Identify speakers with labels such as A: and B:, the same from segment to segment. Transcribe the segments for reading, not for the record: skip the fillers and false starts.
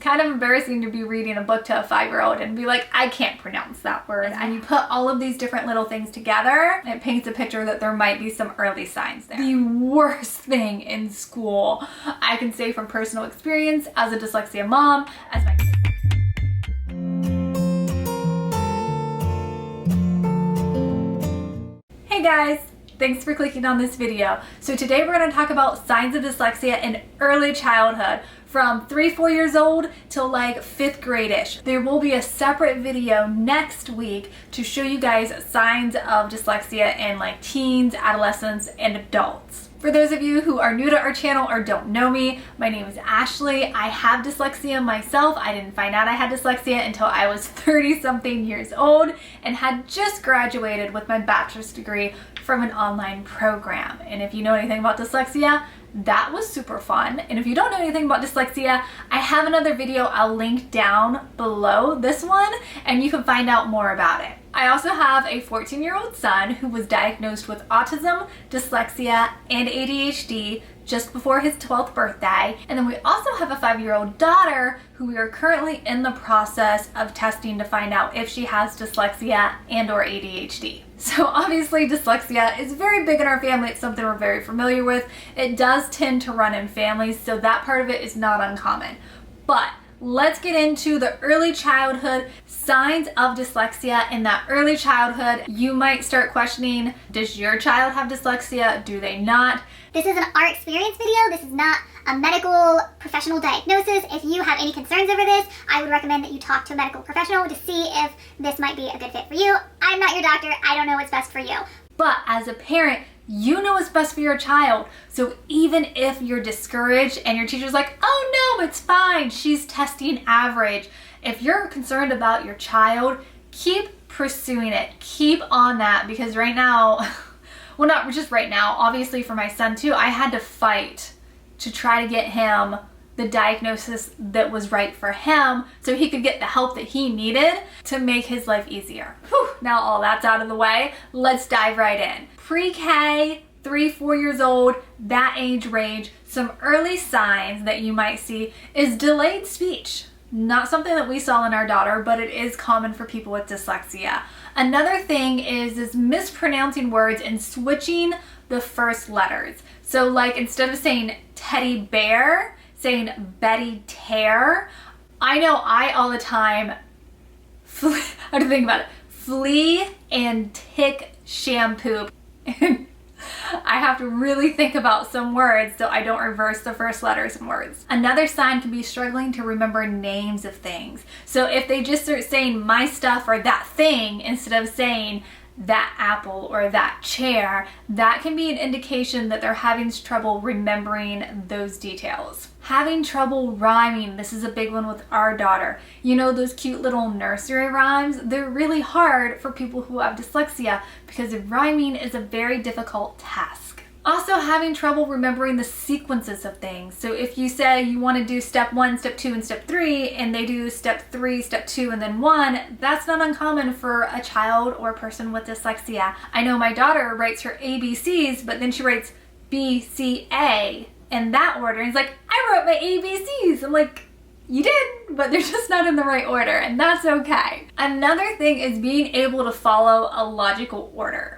A: kind of embarrassing to be reading a book to a 5-year-old and be like, I can't pronounce that word. And you put all of these different little things together, and it paints a picture that there might be some early signs there. The worst thing in school, I can say from personal experience as a dyslexia mom, as my Hey guys! Thanks for clicking on this video. So today we're going to talk about signs of dyslexia in early childhood from 3-4 years old till like 5th grade-ish. There will be a separate video next week to show you guys signs of dyslexia in like teens, adolescents, and adults. For those of you who are new to our channel or don't know me, my name is Ashley. I have dyslexia myself. I didn't find out I had dyslexia until I was 30-something years old and had just graduated with my bachelor's degree from an online program. And if you know anything about dyslexia, that was super fun. And if you don't know anything about dyslexia, I have another video I'll link down below this one, and you can find out more about it. I also have a 14-year-old son who was diagnosed with autism, dyslexia, and ADHD just before his 12th birthday. And then we also have a 5-year-old daughter who we are currently in the process of testing to find out if she has dyslexia and or ADHD. So obviously dyslexia is very big in our family. It's something we're very familiar with. It does tend to run in families, so that part of it is not uncommon. But let's get into the early childhood signs of dyslexia. In that early childhood, you might start questioning, does your child have dyslexia? Do they not?
B: This is our experience video. This is not a medical professional diagnosis. If you have any concerns over this, I would recommend that you talk to a medical professional to see if this might be a good fit for you. I'm not your doctor. I don't know what's best for you.
A: But as a parent, you know what's best for your child. So even if you're discouraged and your teacher's like, oh no, it's fine, she's testing average. If you're concerned about your child, keep pursuing it. Keep on that, because right now, well, not just right now, obviously for my son too, I had to fight to try to get him the diagnosis that was right for him so he could get the help that he needed to make his life easier. Whew, now all that's out of the way, let's dive right in. Pre-K, 3-4 years old, that age range, some early signs that you might see is delayed speech. Not something that we saw in our daughter, but it is common for people with dyslexia. Another thing is mispronouncing words and switching the first letters. So like instead of saying teddy bear, saying Betty Tear. I know I all the time, how to think about it, flea and tick shampoo. I have to really think about some words so I don't reverse the first letters in words. Another sign can be struggling to remember names of things. So if they just start saying my stuff or that thing instead of saying that apple or that chair, that can be an indication that they're having trouble remembering those details. Having trouble rhyming, this is a big one with our daughter. You know those cute little nursery rhymes? They're really hard for people who have dyslexia because rhyming is a very difficult task. Also having trouble remembering the sequences of things. So if you say you want to do step 1, step 2, and step 3, and they do step 3, step 2, and then 1, that's not uncommon for a child or person with dyslexia. I know my daughter writes her ABCs, but then she writes BCA in that order. And it's like, I wrote my ABCs. I'm like, you did, but they're just not in the right order, and that's okay. Another thing is being able to follow a logical order.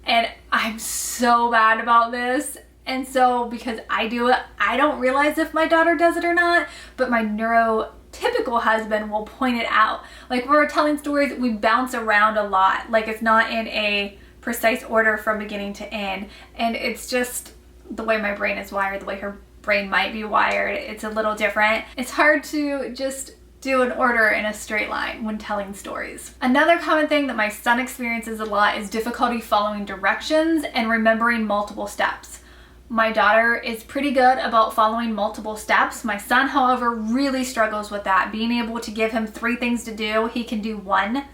A: And I'm so bad about this. And so because I do it, I don't realize if my daughter does it or not, but my neurotypical husband will point it out. Like when we're telling stories, we bounce around a lot. Like it's not in a precise order from beginning to end. And it's just the way my brain is wired, the way her brain might be wired. It's a little different. It's hard to just do an order in a straight line when telling stories. Another common thing that my son experiences a lot is difficulty following directions and remembering multiple steps. My daughter is pretty good about following multiple steps. My son, however, really struggles with that. Being able to give him 3 things to do, he can do 1,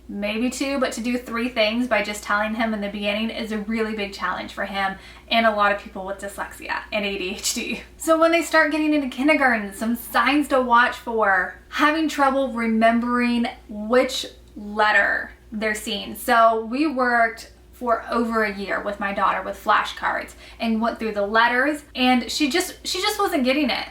A: maybe 2, but to do 3 things by just telling him in the beginning is a really big challenge for him and a lot of people with dyslexia and ADHD. So when they start getting into kindergarten, some signs to watch for: having trouble remembering which letter they're seeing. So we worked for over a year with my daughter with flashcards and went through the letters, and she just wasn't getting it.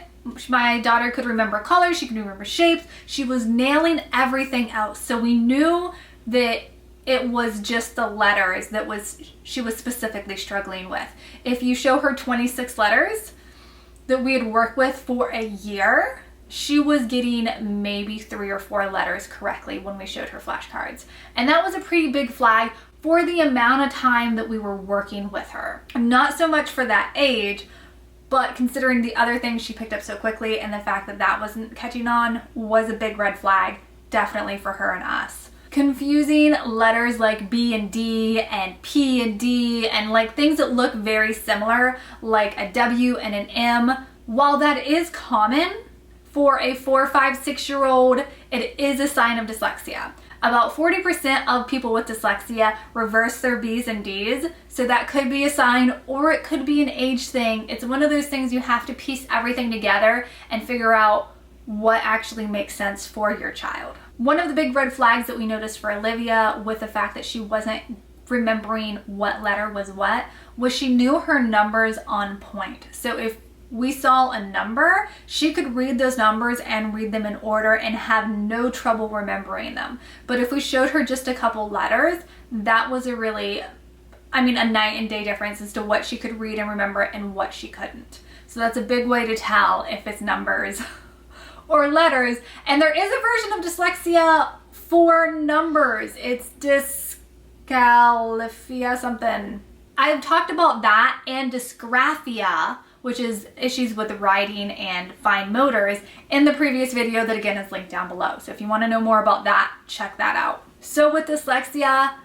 A: My daughter could remember colors, she could remember shapes, she was nailing everything else. So we knew that it was just the letters that she was specifically struggling with. If you show her 26 letters that we had worked with for a year, she was getting maybe 3 or 4 letters correctly when we showed her flashcards. And that was a pretty big flag for the amount of time that we were working with her. Not so much for that age, but considering the other things she picked up so quickly and the fact that that wasn't catching on was a big red flag, definitely for her and us. Confusing letters like B and D and P and D and like things that look very similar, like a W and an M. While that is common for a 4, 5, 6-year-old, it is a sign of dyslexia. About 40% of people with dyslexia reverse their B's and D's, so that could be a sign or it could be an age thing. It's one of those things you have to piece everything together and figure out what actually makes sense for your child. One of the big red flags that we noticed for Olivia with the fact that she wasn't remembering what letter was what was she knew her numbers on point. So if we saw a number, she could read those numbers and read them in order and have no trouble remembering them. But if we showed her just a couple letters, that was a night and day difference as to what she could read and remember and what she couldn't. So that's a big way to tell if it's numbers or letters. And there is a version of dyslexia for numbers. It's dyscalculia something. I've talked about that and dysgraphia, which is issues with writing and fine motors, in the previous video that again is linked down below. So if you want to know more about that, check that out. So with dyslexia,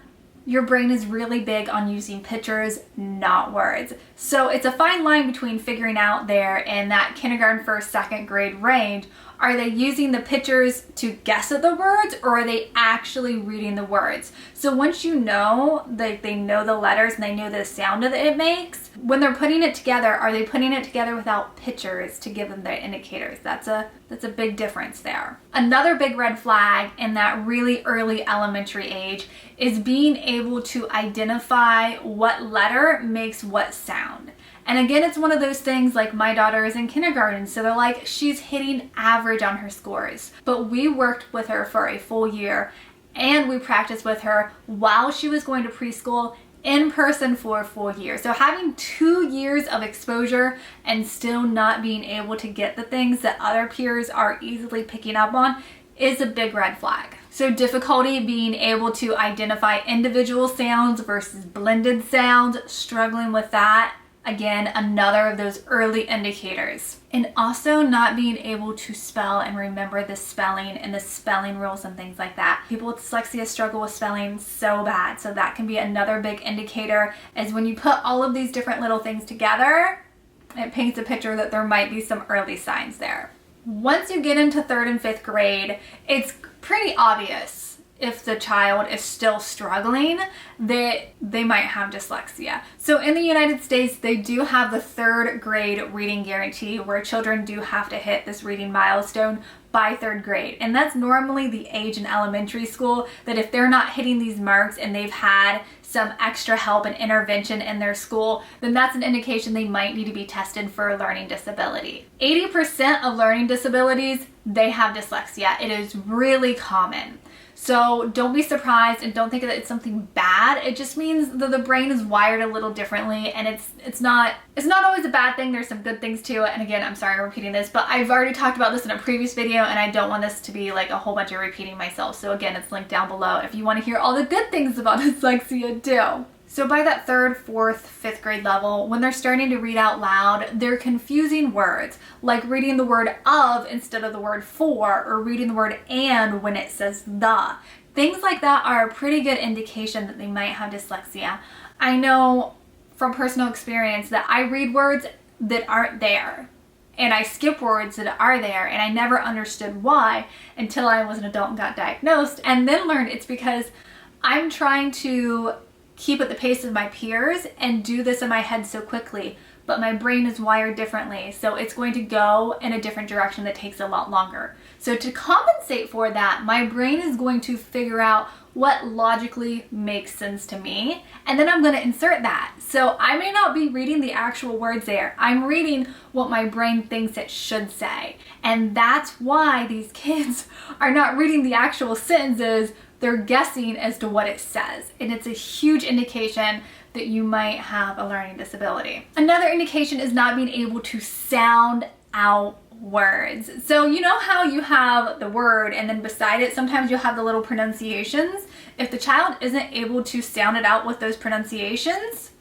A: your brain is really big on using pictures, not words. So it's a fine line between figuring out there in that kindergarten, 1st, 2nd grade range, are they using the pictures to guess at the words or are they actually reading the words? So once you know, they know the letters and they know the sound that it makes, when they're putting it together, are they putting it together without pictures to give them the indicators? That's a big difference there. Another big red flag in that really early elementary age is being able to identify what letter makes what sound. And again, it's one of those things like my daughter is in kindergarten, so they're like, she's hitting average on her scores. But we worked with her for a full year and we practiced with her while she was going to preschool in person for a full year. So having 2 years of exposure and still not being able to get the things that other peers are easily picking up on is a big red flag. So difficulty being able to identify individual sounds versus blended sounds, struggling with that. Again, another of those early indicators. And also not being able to spell and remember the spelling and the spelling rules and things like that. People with dyslexia struggle with spelling so bad. So that can be another big indicator, is when you put all of these different little things together, it paints a picture that there might be some early signs there. Once you get into 3rd and 5th grade, it's pretty obvious if the child is still struggling that they might have dyslexia. So in the United States, they do have the 3rd grade reading guarantee where children do have to hit this reading milestone by 3rd grade. And that's normally the age in elementary school that if they're not hitting these marks and they've had some extra help and intervention in their school, then that's an indication they might need to be tested for a learning disability. 80% of learning disabilities, they have dyslexia. It is really common. So don't be surprised and don't think that it's something bad. It just means that the brain is wired a little differently, and it's not always a bad thing. There's some good things to it. And again, I'm sorry I'm repeating this, but I've already talked about this in a previous video and I don't want this to be like a whole bunch of repeating myself. So again, it's linked down below if you want to hear all the good things about dyslexia too. So by that 3rd, 4th, 5th grade level, when they're starting to read out loud, they're confusing words, like reading the word of instead of the word for, or reading the word and when it says the. Things like that are a pretty good indication that they might have dyslexia. I know from personal experience that I read words that aren't there, and I skip words that are there, and I never understood why until I was an adult and got diagnosed, and then learned it's because I'm trying to keep at the pace of my peers and do this in my head so quickly, but my brain is wired differently, so it's going to go in a different direction that takes a lot longer. So to compensate for that, my brain is going to figure out what logically makes sense to me, and then I'm going to insert that. So I may not be reading the actual words there. I'm reading what my brain thinks it should say. And that's why these kids are not reading the actual sentences, they're guessing as to what it says. And it's a huge indication that you might have a learning disability. Another indication is not being able to sound out words. So you know how you have the word and then beside it sometimes you'll have the little pronunciations? If the child isn't able to sound it out with those pronunciations,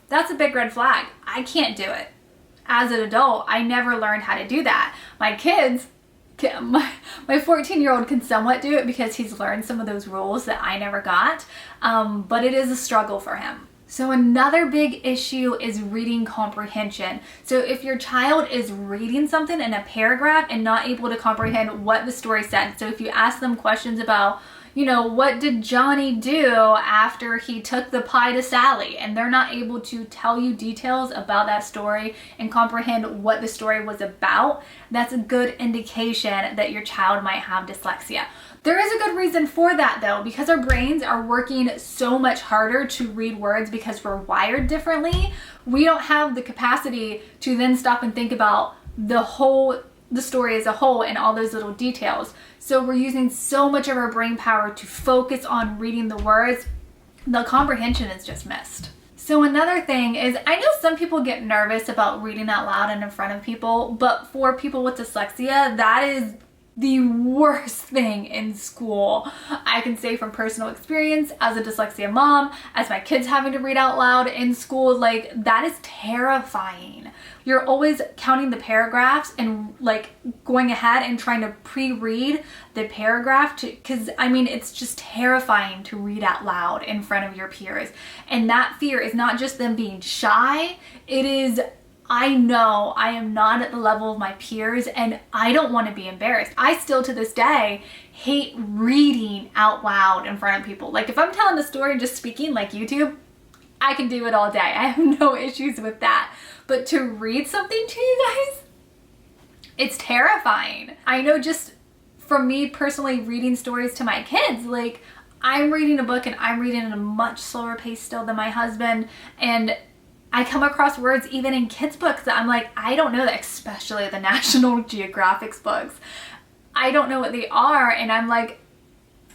A: that's a big red flag. I can't do it. As an adult, I never learned how to do that. My kids, my 14-year-old can somewhat do it because he's learned some of those rules that I never got, but it is a struggle for him. So another big issue is reading comprehension. So if your child is reading something in a paragraph and not able to comprehend what the story said, so if you ask them questions about, you know, what did Johnny do after he took the pie to Sally, and they're not able to tell you details about that story and comprehend what the story was about, that's a good indication that your child might have dyslexia. There is a good reason for that though, because our brains are working so much harder to read words because we're wired differently. We don't have the capacity to then stop and think about the story as a whole and all those little details. So we're using so much of our brain power to focus on reading the words, the comprehension is just missed. So another thing is, I know some people get nervous about reading out loud and in front of people, but for people with dyslexia, that is the worst thing in school. I can say from personal experience as a dyslexia mom, as my kids having to read out loud in school, like that is terrifying. You're always counting the paragraphs and like going ahead and trying to pre-read the paragraph because I mean, it's just terrifying to read out loud in front of your peers. And that fear is not just them being shy, it is, I know I am not at the level of my peers and I don't want to be embarrassed. I still to this day hate reading out loud in front of people. Like if I'm telling a story and just speaking like YouTube, I can do it all day. I have no issues with that. But to read something to you guys, it's terrifying. I know just from me personally reading stories to my kids, like I'm reading a book and I'm reading at a much slower pace still than my husband, and I come across words even in kids' books that I'm like, I don't know that, especially the National Geographic's books. I don't know what they are, and I'm like,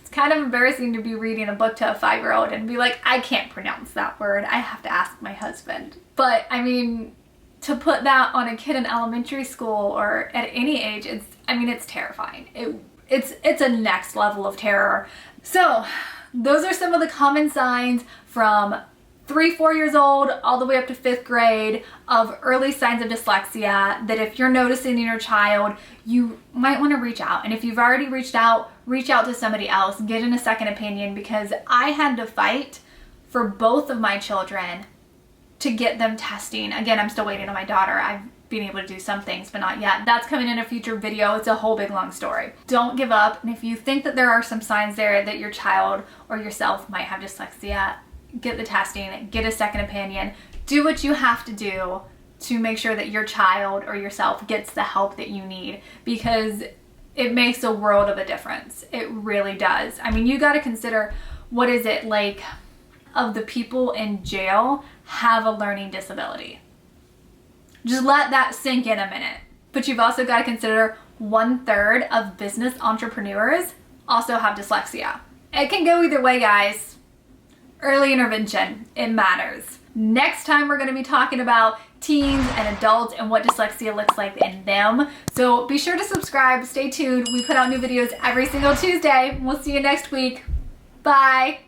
A: it's kind of embarrassing to be reading a book to a 5-year-old and be like, I can't pronounce that word. I have to ask my husband. But I mean, to put that on a kid in elementary school or at any age, it's terrifying. It's a next level of terror. So those are some of the common signs from 3-4 years old all the way up to 5th grade of early signs of dyslexia that if you're noticing in your child, you might want to reach out. And if you've already reach out to somebody else, get in a second opinion, because I had to fight for both of my children to get them testing. Again, I'm still waiting on my daughter. I've been able to do some things, but not yet. That's coming in a future video. It's a whole big long story. Don't give up. And if you think that there are some signs there that your child or yourself might have dyslexia, get the testing, get a second opinion, do what you have to do to make sure that your child or yourself gets the help that you need, because it makes a world of a difference. It really does. I mean, you got to consider, what is it like of the people in jail have a learning disability? Just let that sink in a minute. But you've also got to consider 1/3 of business entrepreneurs also have dyslexia. It can go either way, guys. Early intervention, it matters. Next time we're going to be talking about teens and adults and what dyslexia looks like in them. So be sure to subscribe, stay tuned. We put out new videos every single Tuesday. We'll see you next week. Bye.